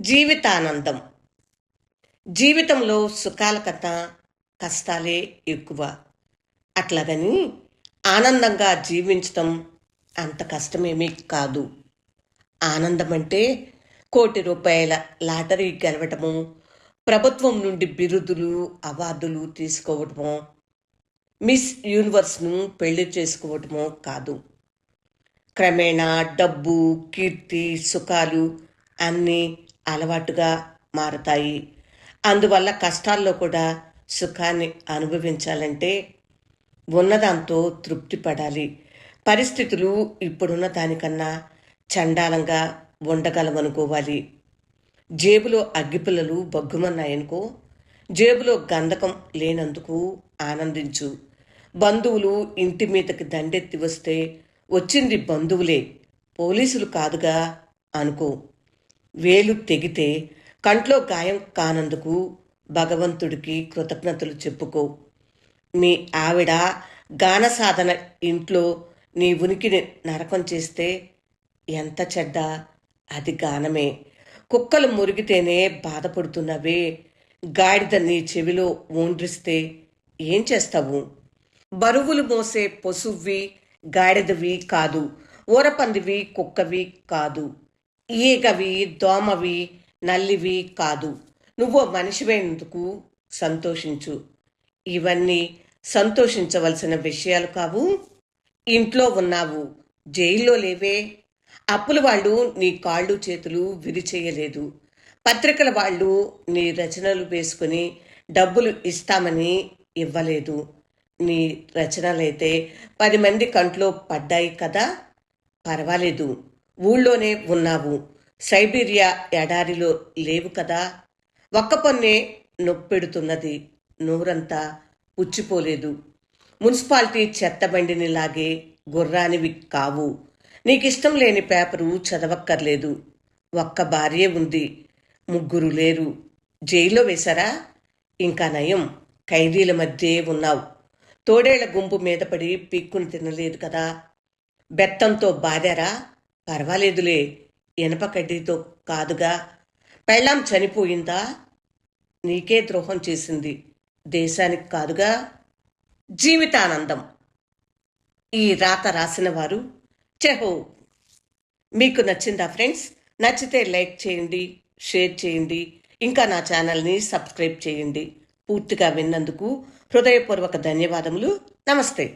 జీవితానందం. జీవితంలో సుఖాల కన్నా కష్టాలే ఎక్కువ. అట్లాగని ఆనందంగా జీవించటం అంత కష్టమేమీ కాదు. ఆనందం అంటే ₹1,00,00,000 లాటరీ గెలవటము, ప్రభుత్వం నుండి బిరుదులు, అవార్డులు తీసుకోవటమో, మిస్ యూనివర్స్ను పెళ్లి చేసుకోవటమో కాదు. క్రమేణా డబ్బు, కీర్తి, సుఖాలు అన్నీ అలవాటుగా మారతాయి. అందువల్ల కష్టాల్లో కూడా సుఖాన్ని అనుభవించాలంటే ఉన్నదాంతో తృప్తి పడాలి. పరిస్థితులు ఇప్పుడున్న దానికన్నా చండాలంగా ఉండగలమనుకోవాలి. జేబులో అగ్గిపుల్లలు బగ్గుమన్నాయనుకో, జేబులో గంధకం లేనందుకు ఆనందించు. బంధువులు ఇంటి మీదకి దండెత్తి వస్తే వచ్చింది బంధువులే, పోలీసులు కాదుగా అనుకో. వేలు తెగితే కంట్లో గాయం కానందుకు భగవంతుడికి కృతజ్ఞతలు చెప్పుకో. మీ ఆవిడ గాన సాధన ఇంట్లో నీ ఉనికిని నరకం చేస్తే ఎంత చెడ్డ, అది గానమే. కుక్కలు మురిగితేనే బాధపడుతున్నవే, గాడిద నీ చెవిలో ఓండ్రిస్తే ఏం చేస్తావు? బరువులు మోసే పశువ్వి గాడిదవి కాదు, ఊరపందివి కుక్కవి కాదు, ఈగవి దోమవి నల్లివి కాదు. నువ్వు మనిషివైనందుకు సంతోషించు. ఇవన్నీ సంతోషించవలసిన విషయాలు కావు. ఇంట్లో ఉన్నావు, జైల్లో లేవే. అప్పుల వాళ్ళు నీ కాళ్ళు చేతులు విరిచేయలేదు. పత్రికల వాళ్ళు నీ రచనలు వేసుకుని డబ్బులు ఇస్తామని ఇవ్వలేదు. నీ రచనలైతే 10 మంది కంట్లో పడ్డాయి కదా, పర్వాలేదు. ఊళ్ళోనే ఉన్నావు, సైబీరియా ఎడారిలో లేవు కదా. ఒక్క పన్నే నొప్పెడుతున్నది, నోరంతా పుచ్చిపోలేదు. మున్సిపాలిటీ చెత్తబండిని లాగే గుర్రానివి కావు. నీకిష్టం లేని పేపరు చదవక్కర్లేదు. ఒక్క భార్యే ఉంది, 3 లేరు. జైల్లో వేశారా? ఇంకా నయం, ఖైదీల మధ్యే ఉన్నావు. తోడేళ్ల గుంపు మీద పడి పీక్కుని తినలేదు కదా. బెత్తంతో బాదారా? పర్వాలేదులే, ఇనప కడ్డీతో కాదుగా. పెళ్ళాం చనిపోయిందా? నీకే ద్రోహం చేసింది, దేశానికి కాదుగా. జీవితానందం. ఈ రాత రాసిన వారు చెహో. మీకు నచ్చిందా ఫ్రెండ్స్? నచ్చితే లైక్ చేయండి, షేర్ చేయండి, ఇంకా నా ఛానల్ని సబ్స్క్రైబ్ చేయండి. పూర్తిగా విన్నందుకు హృదయపూర్వక ధన్యవాదములు. నమస్తే.